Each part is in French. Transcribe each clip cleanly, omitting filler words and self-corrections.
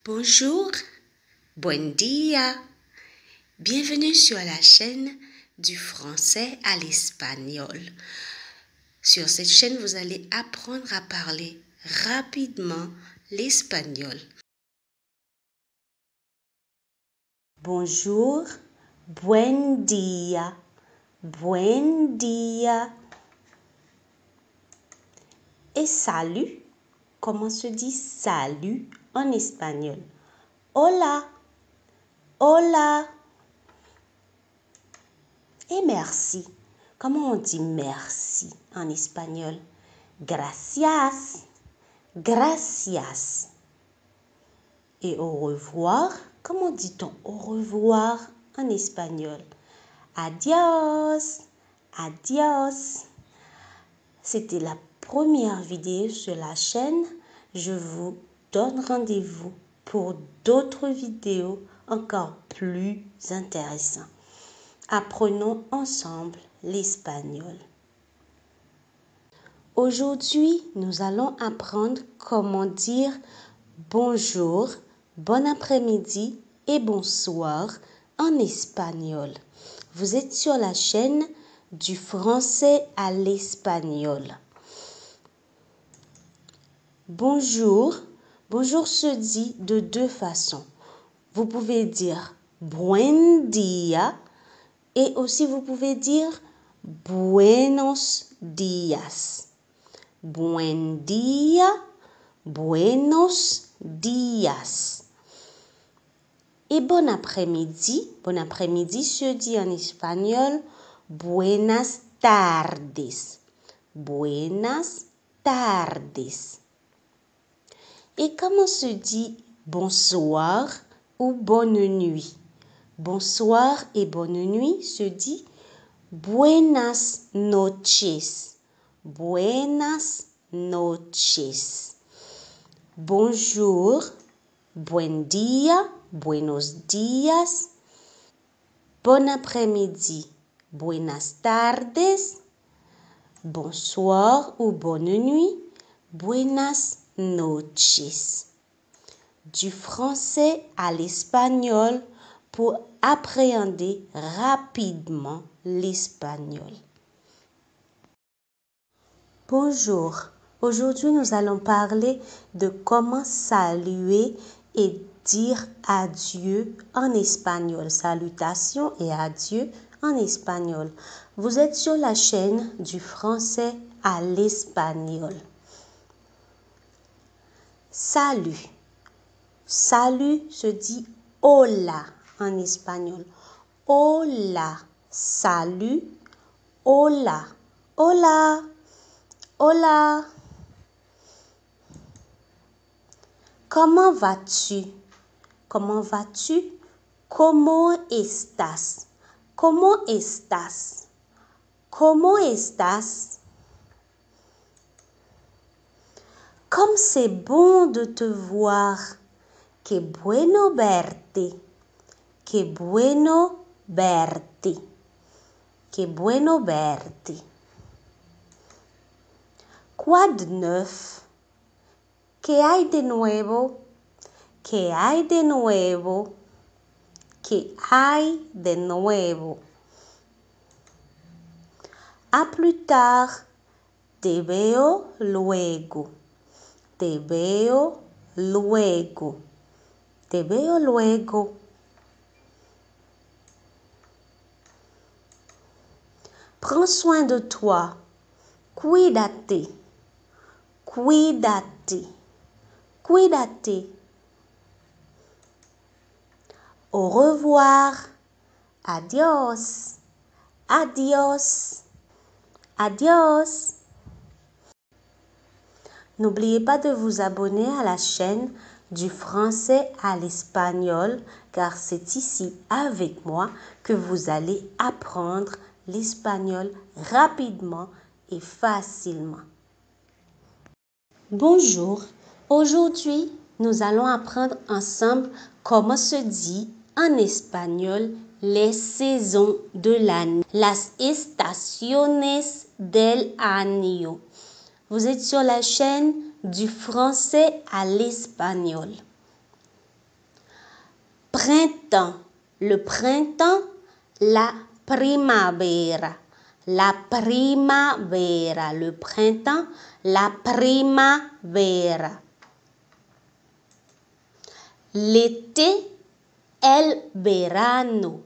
Bonjour, buen día. Bienvenue sur la chaîne du français à l'espagnol. Sur cette chaîne, vous allez apprendre à parler rapidement l'espagnol. Bonjour, buen día, buen día. Et salut, comment se dit salut en espagnol? Hola, hola. Et merci, comment on dit merci en espagnol? Gracias, gracias. Et au revoir, comment dit-on au revoir en espagnol? Adios, adios. C'était la première vidéo sur la chaîne. Je vous donne rendez-vous pour d'autres vidéos encore plus intéressantes. Apprenons ensemble l'espagnol. Aujourd'hui, nous allons apprendre comment dire bonjour, bon après-midi et bonsoir en espagnol. Vous êtes sur la chaîne du français à l'espagnol. Bonjour. Bonjour se dit de deux façons. Vous pouvez dire buen día et aussi vous pouvez dire buenos días. Buen día, buenos días. Et bon après-midi se dit en espagnol buenas tardes. Buenas tardes. Et comment se dit bonsoir ou bonne nuit? Bonsoir et bonne nuit se dit buenas noches. Buenas noches. Bonjour, buen día, buenos días. Bon après-midi, buenas tardes. Bonsoir ou bonne nuit, buenas noches. Du français à l'espagnol pour appréhender rapidement l'espagnol. Bonjour. Aujourd'hui, nous allons parler de comment saluer et dire adieu en espagnol. Salutation et adieu en espagnol. Vous êtes sur la chaîne du français à l'espagnol. Salut. Salut se dit hola en espagnol. Hola. Salut. Hola. Hola. Hola. Comment vas-tu? Comment vas-tu? ¿Cómo estás? ¿Cómo estás? ¿Cómo estás? Comme c'est bon de te voir. Qué bueno verte. Qué bueno verte. Qué bueno verte. Quoi de neuf? ¿Qué hay de nuevo? ¿Qué hay de nuevo? ¿Qué hay de nuevo? A plus tard. Te veo luego. Te veo luego. Te veo luego. Prends soin de toi. Cuídate. Cuídate. Cuídate. Au revoir. Adios. Adios. Adios. N'oubliez pas de vous abonner à la chaîne du français à l'espagnol car c'est ici avec moi que vous allez apprendre l'espagnol rapidement et facilement. Bonjour, aujourd'hui nous allons apprendre ensemble comment se dit en espagnol les saisons de l'année, las estaciones del año. Vous êtes sur la chaîne du français à l'espagnol. printemps. Le printemps, la primavera. La primavera. Le printemps, la primavera. L'été, el verano.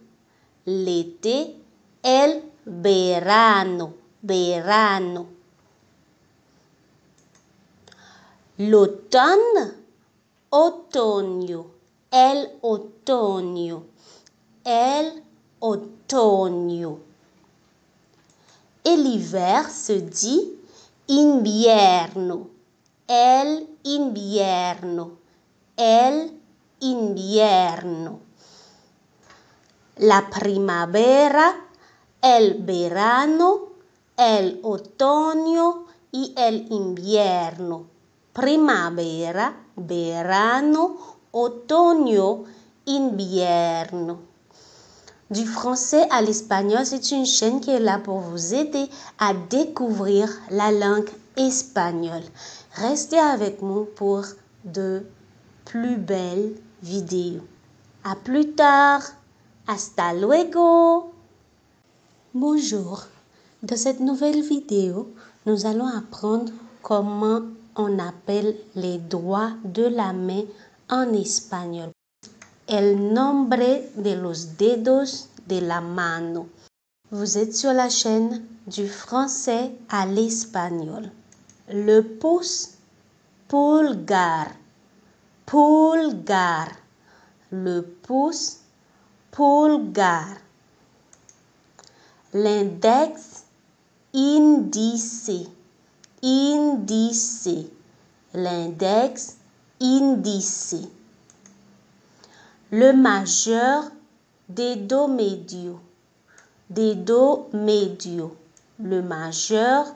L'été, el verano. Verano. L'automne, otoño. El otoño. El otoño. Et l'hiver se dit invierno. El invierno. El invierno. La primavera, el verano, el otoño y el invierno. Primavera, verano, otoño, invierno. Du français à l'espagnol, c'est une chaîne qui est là pour vous aider à découvrir la langue espagnole. Restez avec nous pour de plus belles vidéos. À plus tard. Hasta luego. Bonjour. Dans cette nouvelle vidéo, nous allons apprendre comment on appelle les doigts de la main en espagnol. El nombre de los dedos de la mano. Vous êtes sur la chaîne du français à l'espagnol. Le pouce, pulgar. Pulgar. Le pouce, pulgar. L'index, índice. Índice. L'index, índice. Le majeur, dedo medio. Dedo medio. Le majeur,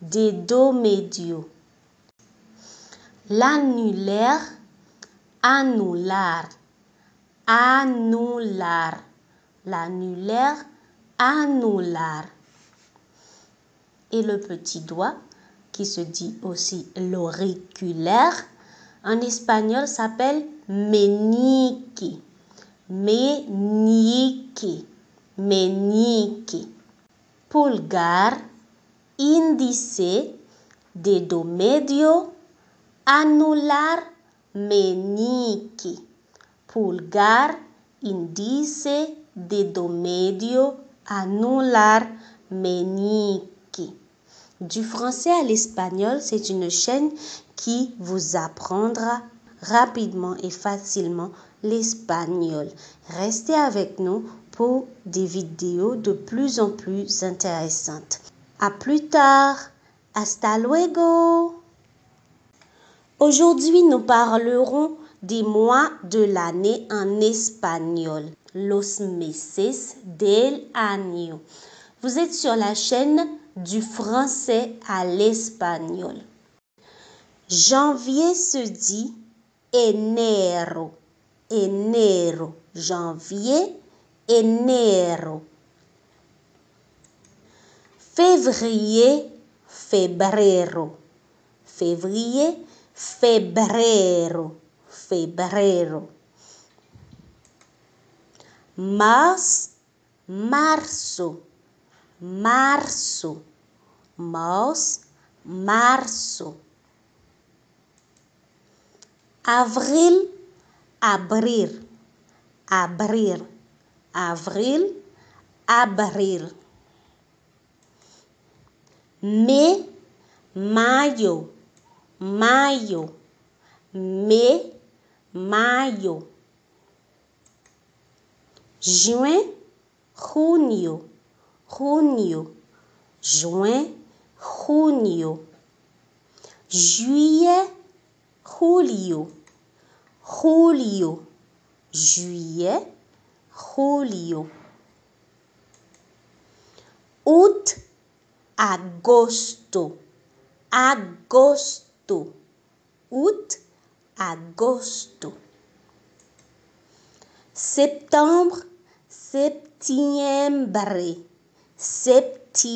dedo medio. L'annulaire, annular. Annular. L'annulaire, annular. Et le petit doigt, qui se dit aussi l'auriculaire, en espagnol s'appelle meñique. Meñique. Meñique. Pulgar, índice, dedo medio, annular, meñique. Pulgar, índice, dedo medio, annular, meñique. Du français à l'espagnol, c'est une chaîne qui vous apprendra rapidement et facilement l'espagnol. Restez avec nous pour des vidéos de plus en plus intéressantes. À plus tard. Hasta luego. Aujourd'hui, nous parlerons des mois de l'année en espagnol. Los meses del año. Vous êtes sur la chaîne du français à l'espagnol. Janvier se dit enero. Enero. Janvier, enero. Février, febrero. Février, febrero. Febrero. Mars, marzo. Marzo. Mars, marzo. Avril, abrir. Abrir. Avril, abril. Mai, mayo. Mayo. Mai, mayo. Juin, junio. Junio. Juin, junio. Juillet, julio. Julio. Juillet, julio. Août, agosto. Agosto. Août, agosto. Septembre, septiembre. Septiembre.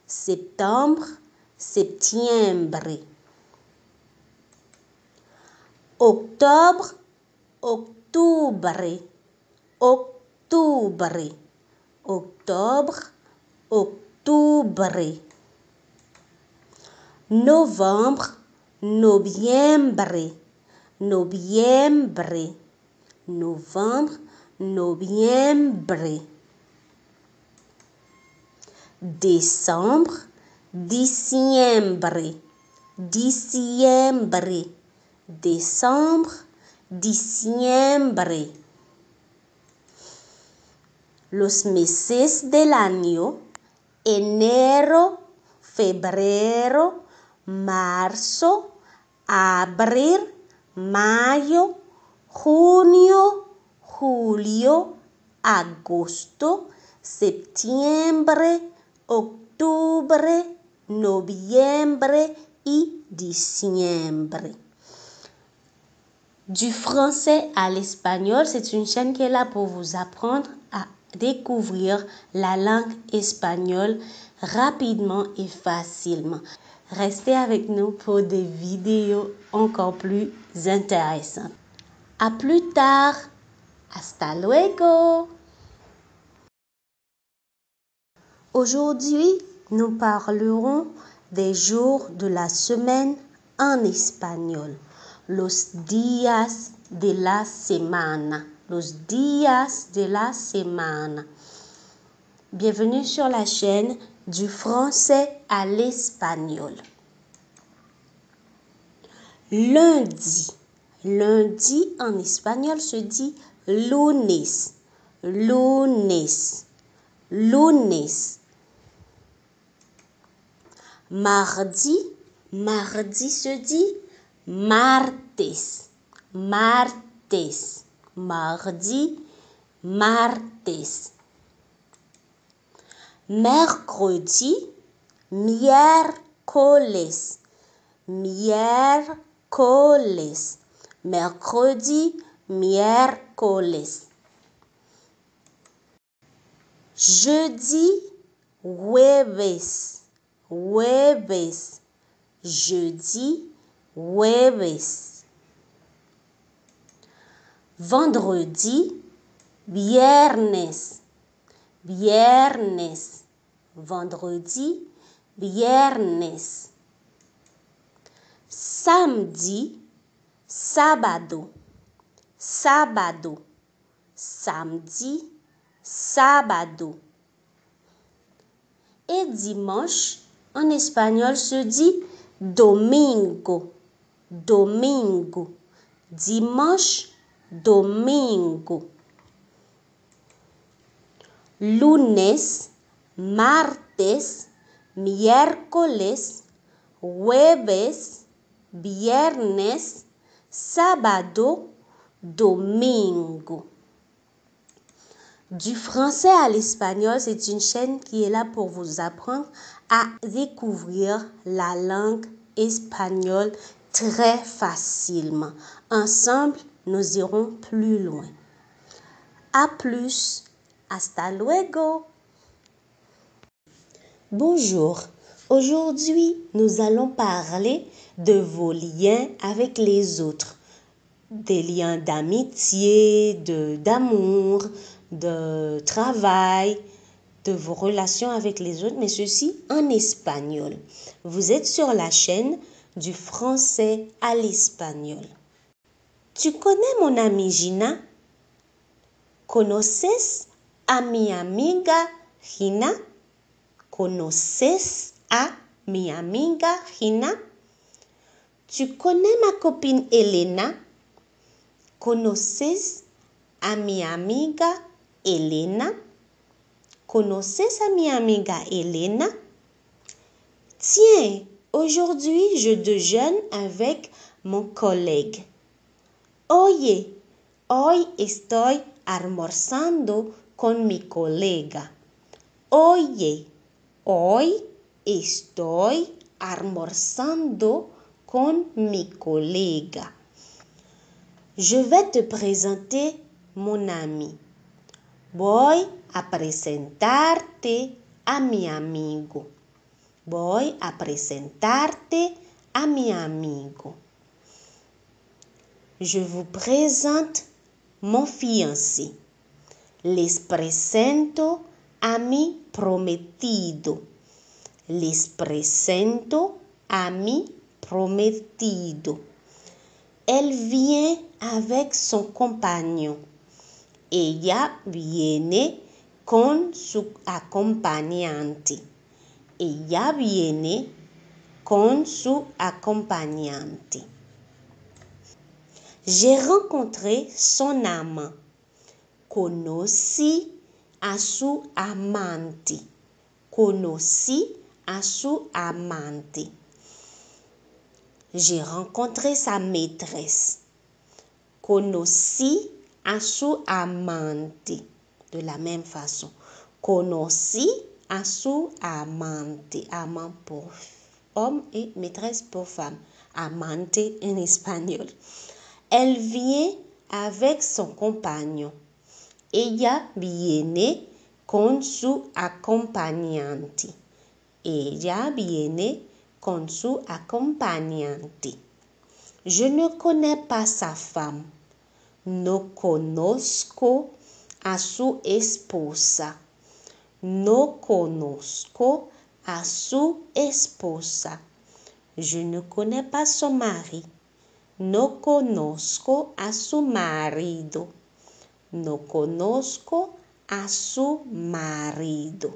Septembre, septiembre. Octobre, octobre. octubre, octubre, octobre, octubre. Novembre, noviembre, noviembre, novembre, noviembre. Décembre, diciembre, diciembre, décembre, diciembre. Los meses del año: enero, febrero, marzo, abril, mayo, junio, julio, agosto, septiembre, octubre, noviembre y diciembre. Du français à l'espagnol, c'est une chaîne qui est là pour vous apprendre à découvrir la langue espagnole rapidement et facilement. Restez avec nous pour des vidéos encore plus intéressantes. À plus tard. Hasta luego. Aujourd'hui, nous parlerons des jours de la semaine en espagnol. Los días de la semana. Los días de la semana. Bienvenue sur la chaîne du français à l'espagnol. Lundi. Lundi en espagnol se dit lunes. Lunes. Lunes. Mardi. Mardi se dit martes. Martes. Mardi. Martes. Mercredi. Miércoles. Miércoles. Mercredi, miércoles. Jeudi, jueves. Jueves. Jeudi, jueves. Vendredi, viernes. Viernes. Vendredi, viernes. Samedi, sábado. Sábado. Samedi, sábado. Et dimanche, en espagnol, se dit domingo. Domingo. Dimanche, domingo. Lunes, martes, miércoles, jueves, viernes, sábado, domingo. Du français à l'espagnol, c'est une chaîne qui est là pour vous apprendre à découvrir la langue espagnole très facilement. Ensemble, nous irons plus loin. À plus. Hasta luego. Bonjour. Aujourd'hui, nous allons parler de vos liens avec les autres. Des liens d'amitié, d'amour, de travail, de vos relations avec les autres, mais ceci en espagnol. Vous êtes sur la chaîne du français à l'espagnol. Tu connais mon amie Gina? ¿Conoces a mi amiga Gina? ¿Conoces a mi amiga Gina? Tu connais ma copine Elena? ¿Conoces a mi amiga Elena? ¿Conoces a mi amiga Elena? Tiens, aujourd'hui je déjeune avec mon collègue. Oye, hoy estoy almorzando con mi colega. Oye, hoy estoy almorzando con mi colega. Je vais te présenter mon ami. Voy a presentarte a mi amigo. Voy a presentarte a mi amigo. Je vous présente mon fiancé. Les presento a mi prometido. Les presento a mi prometido. Elle vient avec son compagnon. Ella viene con su acompañante. Ella viene con su acompañante. J'ai rencontré son amant. Conocí a su amante. Conocí a su amante. J'ai rencontré sa maîtresse. Conocí a su amante. De la même façon. Conocí a su amante. Amant pour homme et maîtresse pour femme. Amante en espagnol. Elle vient avec son compagnon. Ella viene con su acompañante. Ella viene con su acompañante. Je ne connais pas sa femme. No conozco a su esposa. No conozco a su esposa. Je ne connais pas son mari. No conozco a su marido. No conozco a su marido.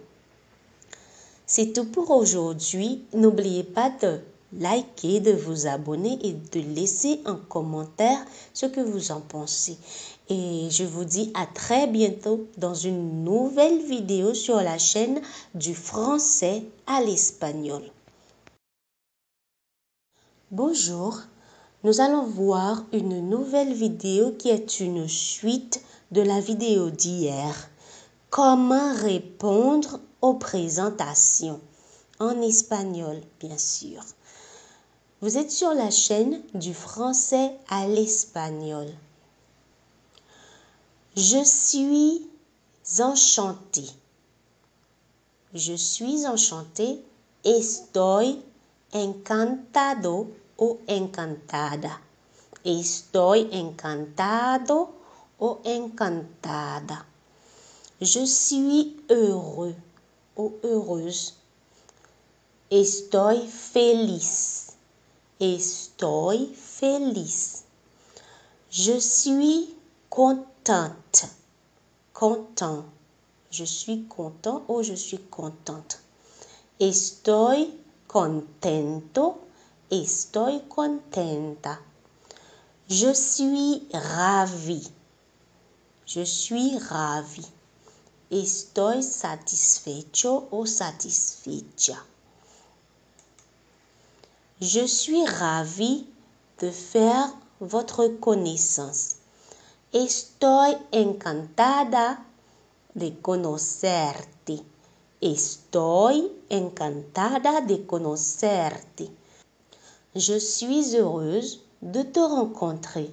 C'est tout pour aujourd'hui. N'oubliez pas de liker, de vous abonner et de laisser un commentaire ce que vous en pensez. Et je vous dis à très bientôt dans une nouvelle vidéo sur la chaîne du français à l'espagnol. Bonjour, nous allons voir une nouvelle vidéo qui est une suite de la vidéo d'hier. Comment répondre aux présentations en espagnol, bien sûr. Vous êtes sur la chaîne du français à l'espagnol. Je suis enchantée. Je suis enchantée. Estoy encantado o encantada. Estoy encantado o encantada. Je suis heureux ou heureuse. Estoy feliz. Estoy feliz. Je suis contente. Content. Je suis content ou je suis contente. Estoy contento. Estoy contenta. Je suis ravie. Je suis ravie. Estoy satisfecho o satisfecha. Je suis ravie de faire votre connaissance. Estoy encantada de conocerte. Estoy encantada de conocerte. Je suis heureuse de te rencontrer.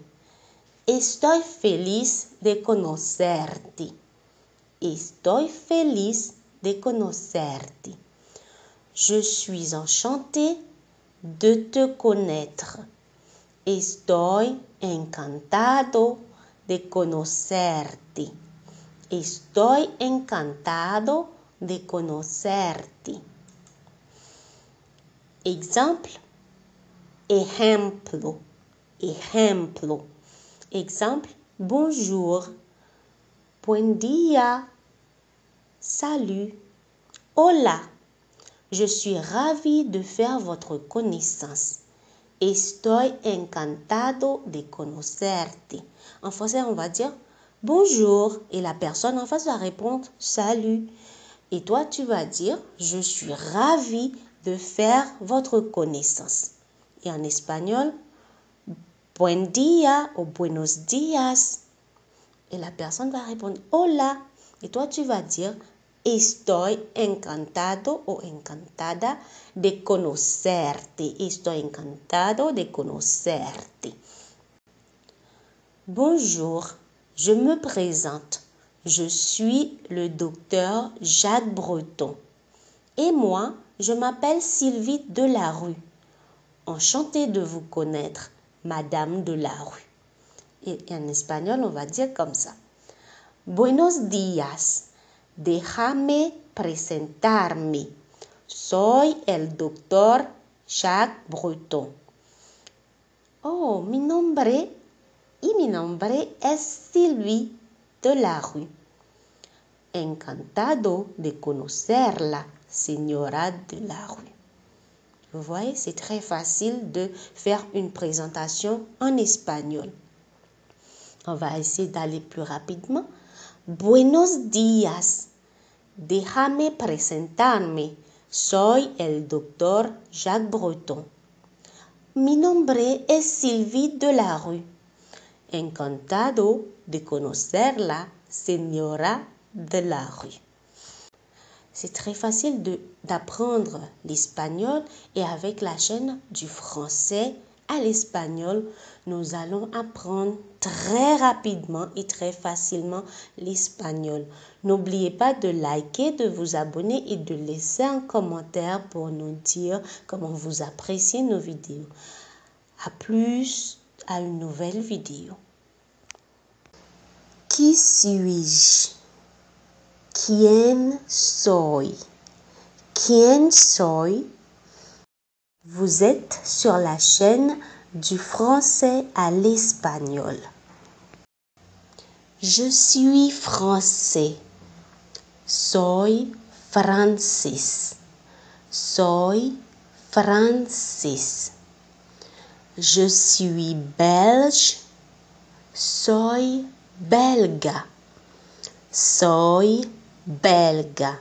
Estoy feliz de conocerte. Estoy feliz de conocerte. Je suis enchantée de te connaître. Estoy encantado de conocerte. Estoy encantado de conocerte. Exemple. Ejemplo. Ejemplo. Exemple. Bonjour. Buen día. Salut. Hola. Je suis ravie de faire votre connaissance. Estoy encantado de conocerte. En français, on va dire bonjour et la personne en face va répondre salut. Et toi, tu vas dire je suis ravie de faire votre connaissance. Et en espagnol, buen día ou buenos días. Et la personne va répondre hola. Et toi, tu vas dire estoy encantado o encantada de conocerte. Estoy encantado de conocerte. Bonjour, je me présente. Je suis le docteur Jacques Breton. Et moi, je m'appelle Sylvie Delarue. Enchantée de vous connaître, Madame Delarue. Et en espagnol, on va dire comme ça. Buenos días. Déjame presentarme. Soy el doctor Jacques Breton. Oh, mi nombre es Sylvie de la Rue. Encantado de conocerla, señora de la Rue. Vous voyez, c'est très facile de faire une présentation en espagnol. On va essayer d'aller plus rapidement. Buenos días. Déjame presentarme. Soy el doctor Jacques Breton. Mi nombre es Sylvie de la Rue. Encantado de conocerla, señora de la Rue. C'est très facile d'apprendre l'espagnol et avec la chaîne du français à l'espagnol, nous allons apprendre très rapidement et très facilement l'espagnol. N'oubliez pas de liker, de vous abonner et de laisser un commentaire pour nous dire comment vous appréciez nos vidéos. À plus, à une nouvelle vidéo. Qui suis-je? ¿Quién soy? ¿Quién soy? Vous êtes sur la chaîne du français à l'espagnol. Je suis français. Soy Francis. Soy Francis. Je suis belge. Soy belga. Soy belga.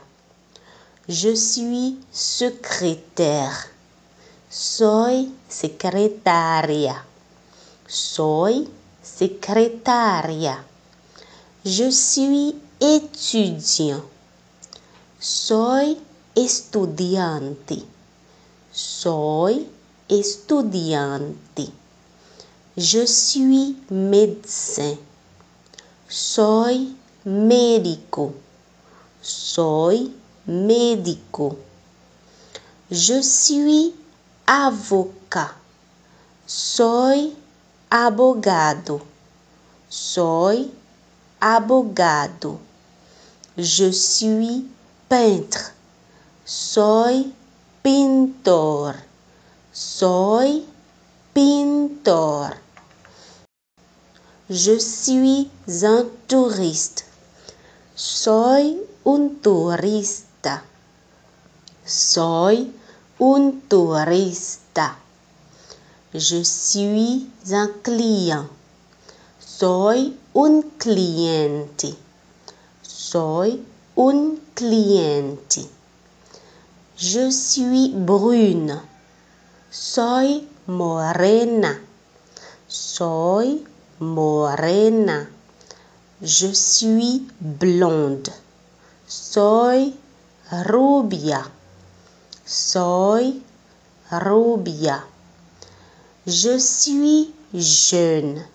Je suis secrétaire. Soy secretaria. Soy secretaria. Je suis étudiant. Soy estudiante. Soy estudiante. Je suis médecin. Soy médico. Soy médico. Je suis avocat. Soy abogado. Soy abogado. Je suis peintre. Soy pintor. Soy pintor. Je suis un touriste. Soy un turista. Soy un turista. Je suis un client. Soy un cliente. Soy un cliente. Je suis brune. Soy morena. Soy morena. Je suis blonde. Soy rubia. Soy rubia. Je suis jeune.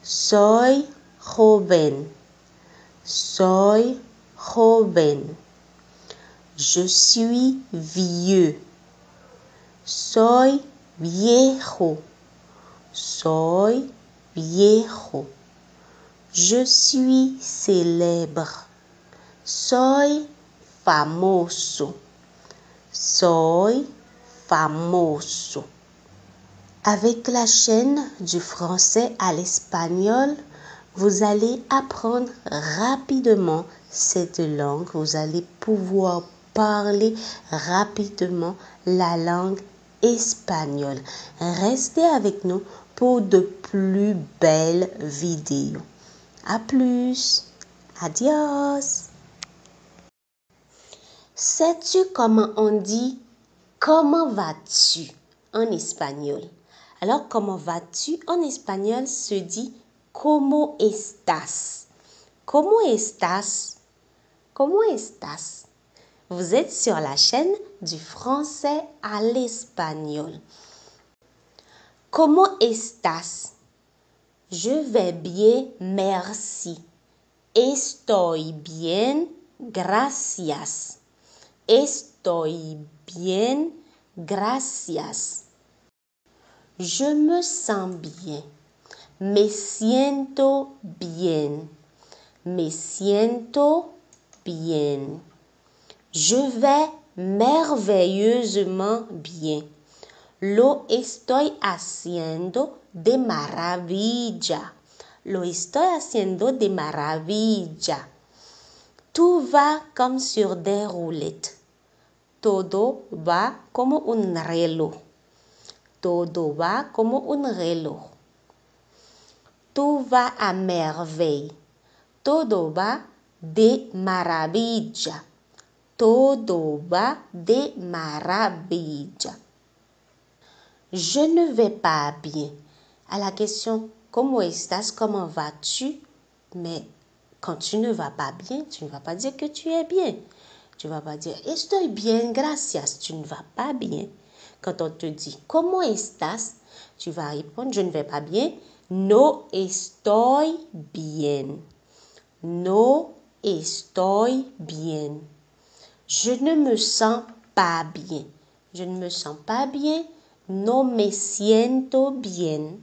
Soy joven. Soy joven. Je suis vieux. Soy viejo. Soy viejo. Je suis célèbre. Soy famoso. Soy famoso. Avec la chaîne du français à l'espagnol, vous allez apprendre rapidement cette langue. Vous allez pouvoir parler rapidement la langue espagnole. Restez avec nous pour de plus belles vidéos. À plus. Adios. Sais-tu comment on dit « Comment vas-tu » en espagnol? Alors, comment vas-tu en espagnol se dit « ¿Cómo estás » ? ¿Cómo estás? ¿Cómo estás? Vous êtes sur la chaîne du français à l'espagnol. ¿Cómo estás? Je vais bien, merci. Estoy bien, gracias. Estoy bien, gracias. Je me sens bien. Me siento bien. Me siento bien. Je vais merveilleusement bien. Lo estoy haciendo de maravilla. Lo estoy haciendo de maravilla. Tout va comme sur des roulettes. Todo va como un reloj. Todo va como un reloj. Tout va à merveille. Todo va de maravilla. Todo va de maravilla. Je ne vais pas bien. À la question ¿Cómo estás? Comment vas-tu? Mais quand tu ne vas pas bien, tu ne vas pas dire que tu es bien. Tu ne vas pas dire Estoy bien, gracias. Tu ne vas pas bien. Quand on te dit ¿Cómo estás? Tu vas répondre Je ne vais pas bien. No estoy bien. No estoy bien. Je ne me sens pas bien. Je ne me sens pas bien. No me siento bien.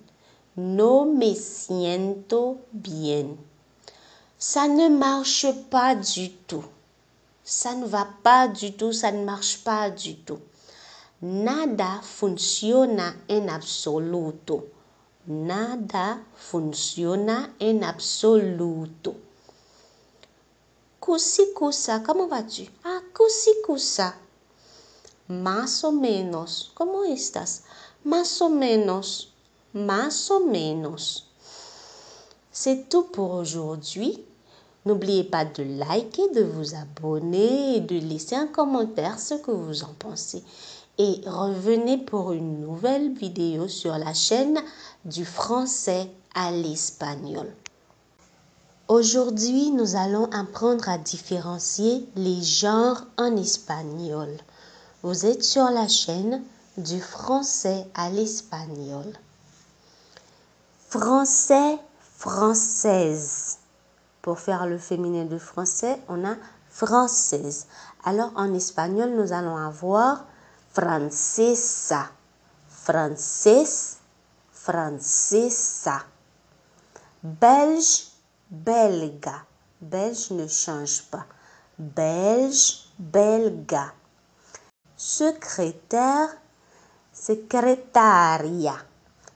No me siento bien. Ça ne marche pas du tout. Ça ne va pas du tout. Ça ne marche pas du tout. Nada funciona en absoluto. Nada funciona en absoluto. Cusicusa, ¿cómo vas-tu? Ah, cusicusa. Más o menos. ¿Cómo estás? Más o menos. Más o menos. C'est tout pour aujourd'hui. N'oubliez pas de liker, de vous abonner et de laisser un commentaire ce que vous en pensez. Et revenez pour une nouvelle vidéo sur la chaîne du français à l'espagnol. Aujourd'hui, nous allons apprendre à différencier les genres en espagnol. Vous êtes sur la chaîne du français à l'espagnol. Français, française. Pour faire le féminin de français, on a française. Alors en espagnol, nous allons avoir francesa, française, francesa. Belge, belga. Belge ne change pas. Belge, belga. Secrétaire, secrétaria.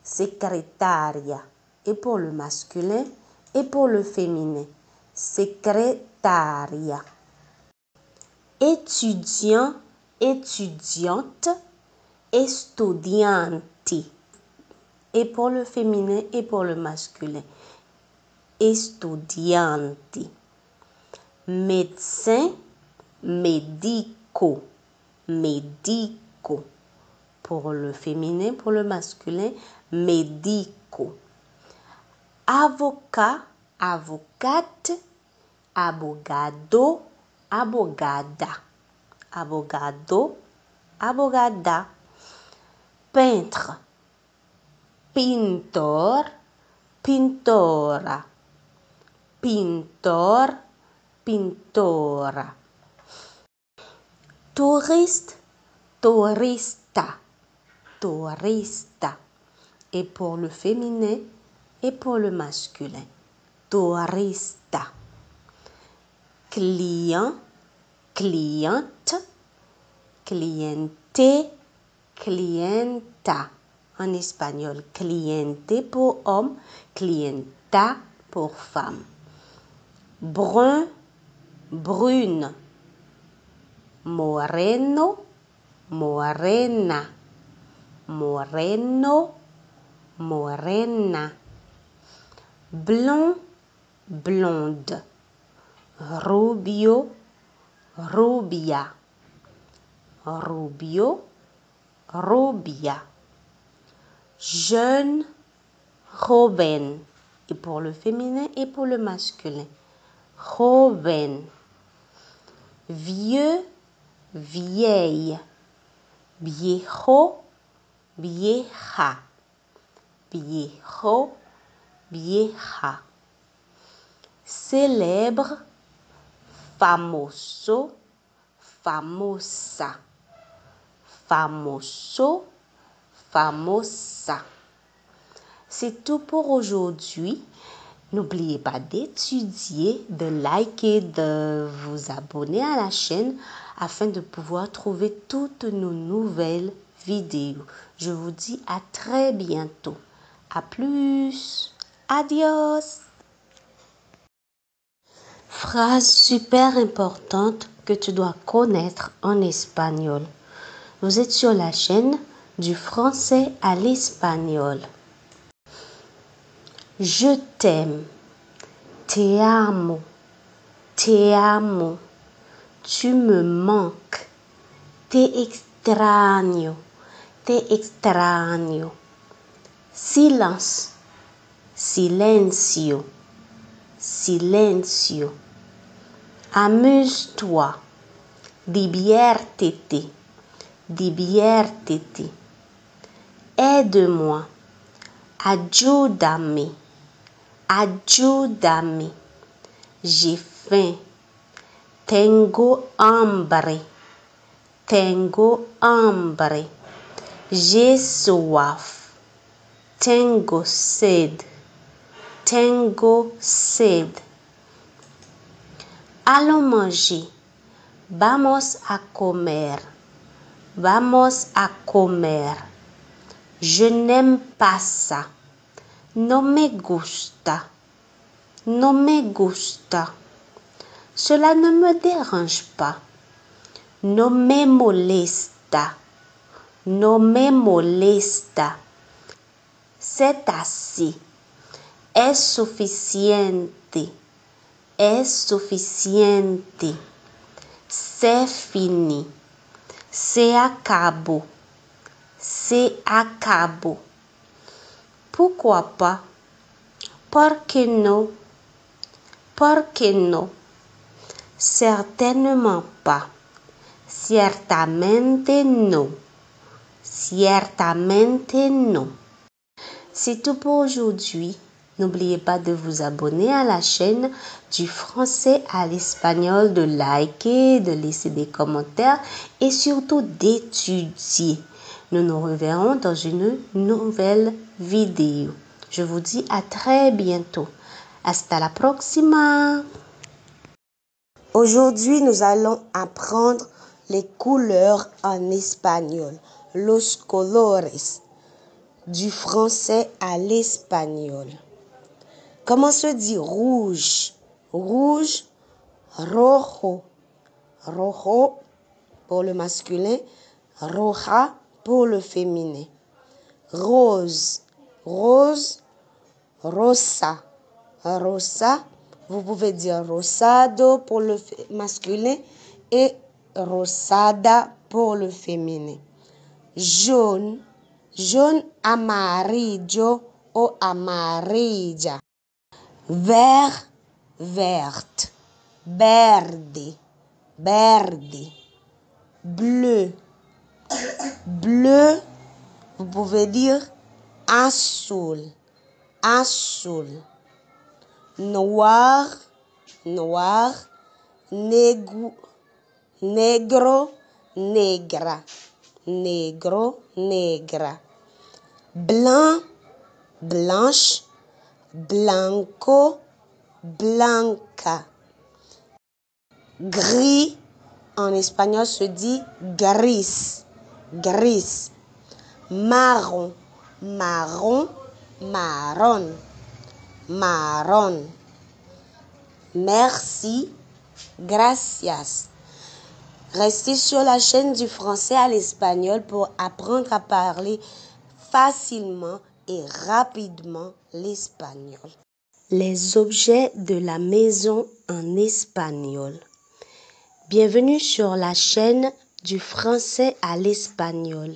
Secrétaria. Et pour le masculin et pour le féminin. Secrétaria. Étudiant, étudiante, estudianti. Et pour le féminin et pour le masculin. Estudianti. Médecin, medico. Medico. Pour le féminin, pour le masculin, medico. Avocat, avocate, abogado, abogada. Abogado, abogada. Peintre, pintor, pintora. Pintor, pintora. Touriste, tourista. Tourista. Et pour le féminin et pour le masculin. Tourista. Client, cliente, cliente, clienta. En espagnol, cliente pour homme, clienta pour femme. Brun, brune. Moreno, morena. Moreno, morena. Blond, blonde. Rubio, rubia. Rubio, rubia. Jeune, joven. Et pour le féminin et pour le masculin. Joven. Vieux, vieille. Viejo, vieja. Viejo, vieja. Célèbre, famoso, famosa. Famoso, famosa. C'est tout pour aujourd'hui. N'oubliez pas d'étudier, de liker, de vous abonner à la chaîne afin de pouvoir trouver toutes nos nouvelles vidéos. Je vous dis à très bientôt. À plus. Adios. Phrase super importante que tu dois connaître en espagnol. Vous êtes sur la chaîne du français à l'espagnol. Je t'aime. Te amo. Te amo. Tu me manques. Te extraño. Te extraño. Silence. Silencio. Silencio. Amuse-toi. Diviértete. Diviértete. Aide-moi. Ayúdame. Ayúdame. J'ai faim. Tengo hambre. Tengo hambre. J'ai soif. Tengo sed. Tengo sed. Allons manger. Vamos a comer. Vamos a comer. Je n'aime pas ça. No me gusta. No me gusta. Cela ne me dérange pas. No me molesta. No me molesta. C'est assez. Es suficiente. Es suficiente. C'est fini. Se acabó. Se acabó. Pourquoi pas? ¿Por qué no? ¿Por qué no? Certainement pas. Ciertamente no. Ciertamente no. C'est tout pour aujourd'hui. N'oubliez pas de vous abonner à la chaîne du français à l'espagnol, de liker, de laisser des commentaires et surtout d'étudier. Nous nous reverrons dans une nouvelle vidéo. Je vous dis à très bientôt. Hasta la próxima. Aujourd'hui, nous allons apprendre les couleurs en espagnol. Los colores. Du français à l'espagnol. Comment se dit rouge? Rouge, rojo. Rojo pour le masculin, roja pour le féminin. Rose, rose, rosa. Rosa, vous pouvez dire rosado pour le masculin et rosada pour le féminin. Jaune, jaune, amarillo ou amarilla. Vert, verte. Verde, verde. Bleu, bleu, vous pouvez dire azul, azul. Noir, noir. Negro, negra. Negro, negra. Blanc, blanche. Blanco, blanca. Gris, en espagnol se dit gris, gris. Marron, marron, marron, marron. Merci, gracias. Restez sur la chaîne du français à l'espagnol pour apprendre à parler facilement et rapidement l'espagnol. Les objets de la maison en espagnol. Bienvenue sur la chaîne du français à l'espagnol.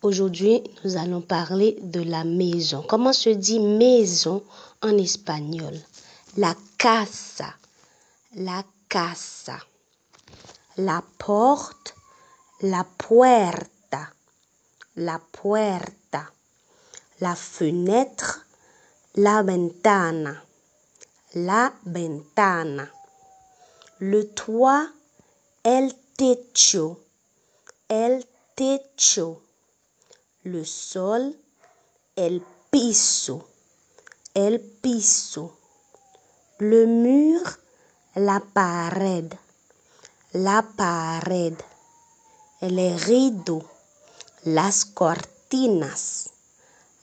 Aujourd'hui, nous allons parler de la maison. Comment se dit maison en espagnol? La casa. La casa. La porte. La puerta. La puerta. La fenêtre. La ventana. La ventana. Le toit. El techo. El techo. Le sol. El piso, el piso. Le mur, la pared, la pared. Les rideaux, las cortinas,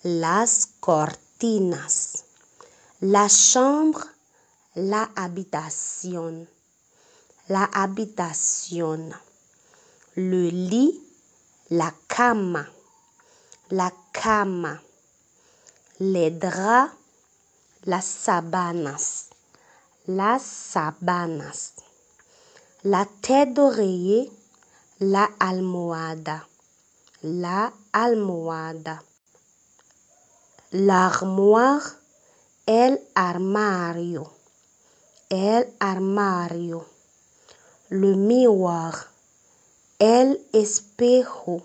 las cortinas. La chambre, la habitación, la habitación. Le lit, la cama, la cama. Les draps, las sabanas, las sabanas. La tête d'oreiller, la almohada, la almohada. L'armoire, el armario, el armario. Le miroir, el espejo,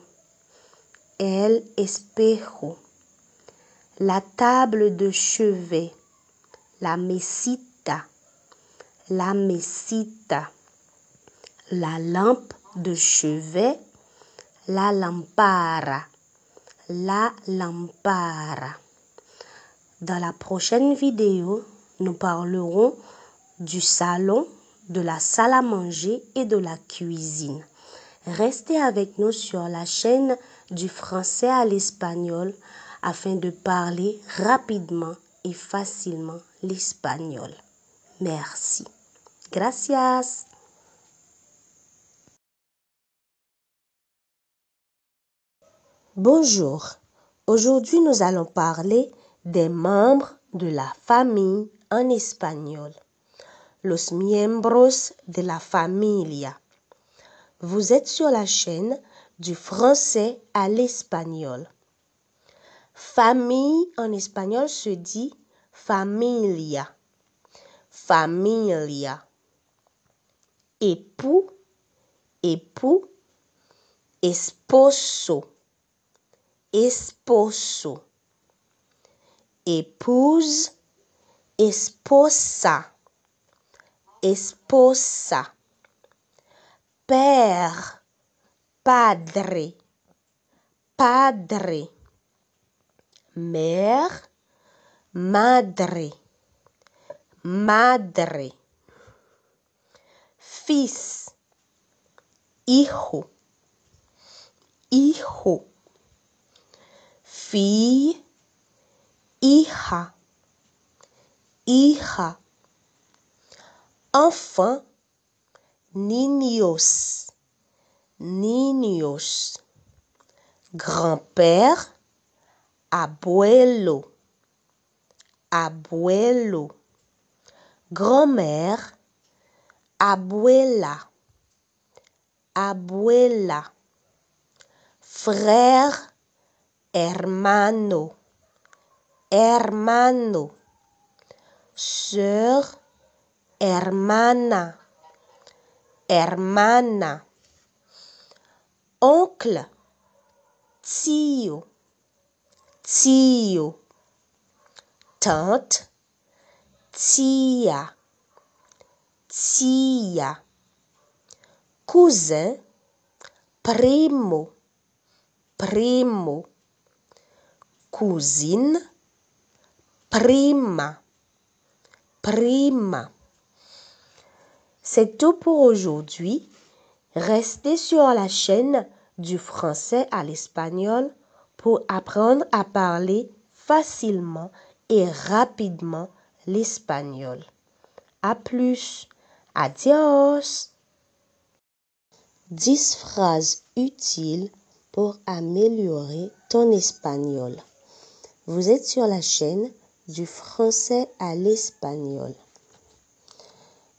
el espejo. La table de chevet, la mesita, la mesita. La lampe de chevet, la lampara, la lampara. Dans la prochaine vidéo, nous parlerons du salon, de la salle à manger et de la cuisine. Restez avec nous sur la chaîne du français à l'espagnol afin de parler rapidement et facilement l'espagnol. Merci. Gracias. Bonjour. Aujourd'hui, nous allons parler des membres de la famille en espagnol. Los miembros de la familia. Vous êtes sur la chaîne du français à l'espagnol. Famille en espagnol se dit familia. Familia. Époux, époux, esposo. Esposo. Épouse, esposa. Esposa. Père, padre. Padre. Mère, madre. Madre. Fils, hijo. Hijo. Fille, hija, hija. Enfant, niños, niños. Grand-père, abuelo, abuelo. Grand-mère, abuela, abuela. Frère, hermano, hermano. Sœur, hermana, hermana. Oncle, tío, tío. Tante, tía, tía. Cousin, primo, primo. Cousine, prima, prima. C'est tout pour aujourd'hui. Restez sur la chaîne du français à l'espagnol pour apprendre à parler facilement et rapidement l'espagnol. À plus. Adios. 10 phrases utiles pour améliorer ton espagnol. Vous êtes sur la chaîne du français à l'espagnol.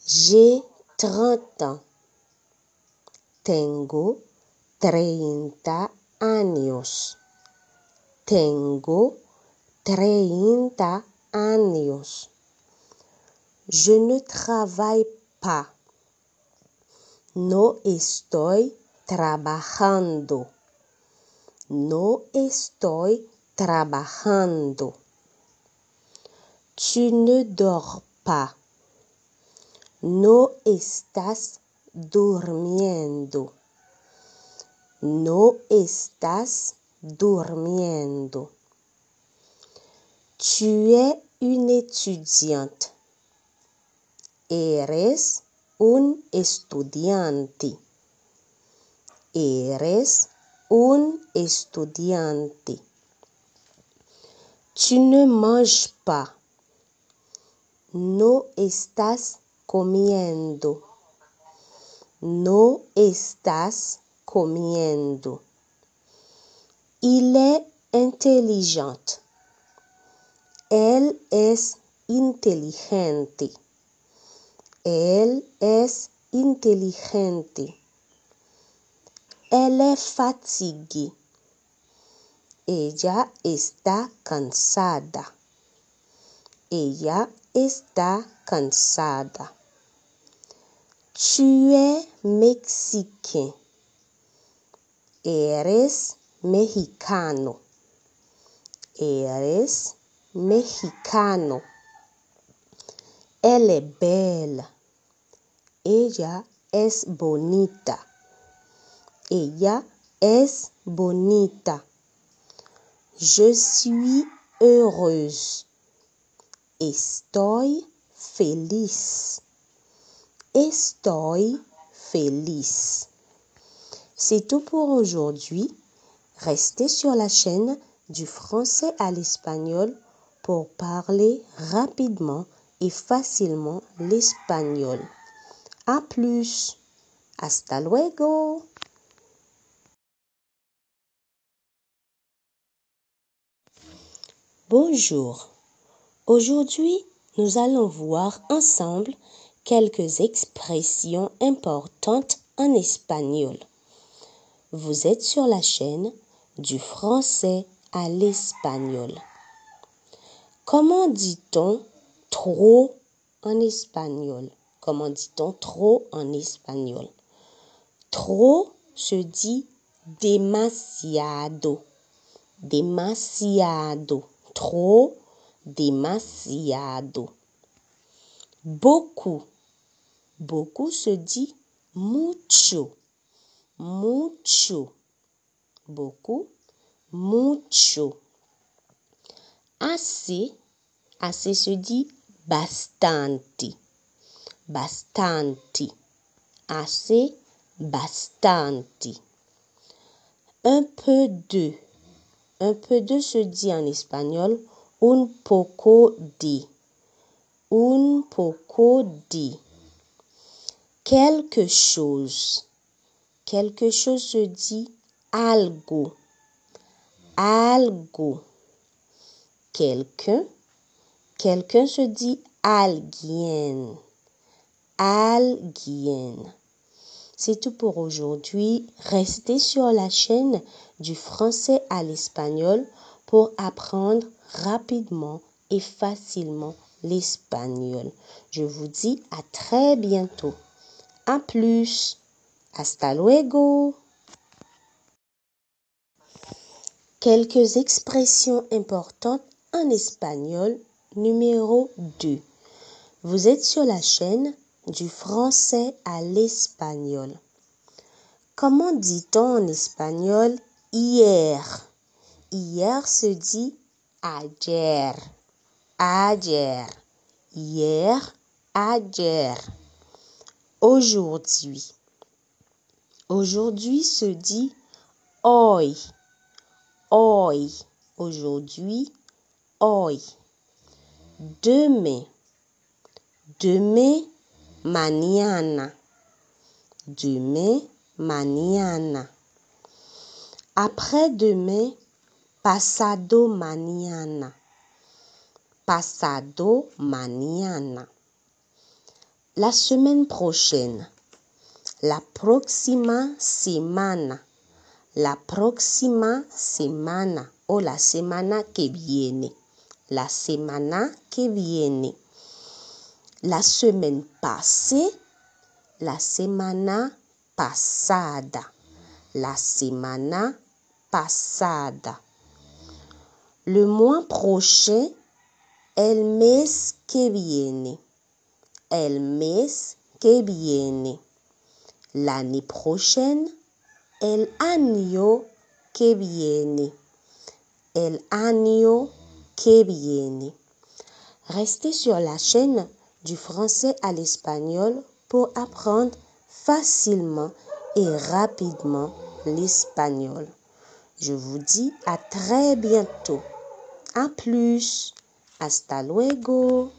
J'ai 30 ans. Tengo 30 años. Tengo 30 años. Je ne travaille pas. No estoy trabajando. No estoy trabajando. Tu ne dors pas. No estás durmiendo. No estás durmiendo. Tu es une étudiante. Eres un estudiante. Eres un estudiante. Tu ne manges pas. No estás comiendo. No estás comiendo. Il est intelligent. Él es inteligente. Él es inteligente. Elle est fatiguée. Ella está cansada. Ella está cansada. Tu es mexicain. Eres mexicano. Eres mexicano. Elle est belle. Ella es bonita. Ella es bonita. Je suis heureuse. Estoy feliz. Estoy feliz. C'est tout pour aujourd'hui. Restez sur la chaîne du français à l'espagnol pour parler rapidement et facilement l'espagnol. A plus. Hasta luego. Bonjour. Aujourd'hui, nous allons voir ensemble quelques expressions importantes en espagnol. Vous êtes sur la chaîne du français à l'espagnol. Comment dit-on trop en espagnol? Comment dit-on trop en espagnol? Trop se dit demasiado. Demasiado. Trop, demasiado. Beaucoup. Beaucoup se dit mucho. Mucho. Beaucoup. Mucho. Assez. Assez se dit bastante. Bastante. Assez. Bastante. Un peu de. Un peu de se dit en espagnol un poco de. Un poco de. Quelque chose. Quelque chose se dit algo. Algo. Quelqu'un. Quelqu'un se dit alguien. Alguien. C'est tout pour aujourd'hui. Restez sur la chaîne du français à l'espagnol pour apprendre rapidement et facilement l'espagnol. Je vous dis à très bientôt. A plus. Hasta luego. Quelques expressions importantes en espagnol numéro 2. Vous êtes sur la chaîne du français à l'espagnol. Comment dit-on en espagnol hier? Hier se dit ayer. Ayer. Hier, ayer. Aujourd'hui. Aujourd'hui se dit hoy. Hoy. Aujourd'hui, hoy. Demain. Demain, mañana. Demain, mañana. Après-demain, pasado mañana. Pasado mañana. La semaine prochaine. La próxima semana. La próxima semana o la semana que viene. La semana que viene. La semaine passée. La semana pasada. La semana pasada. Le mois prochain. El mes que viene. El mes que viene. L'année prochaine. El año que viene. El año que viene. Restez sur la chaîne du français à l'espagnol pour apprendre facilement et rapidement l'espagnol. Je vous dis à très bientôt. A plus. Hasta luego.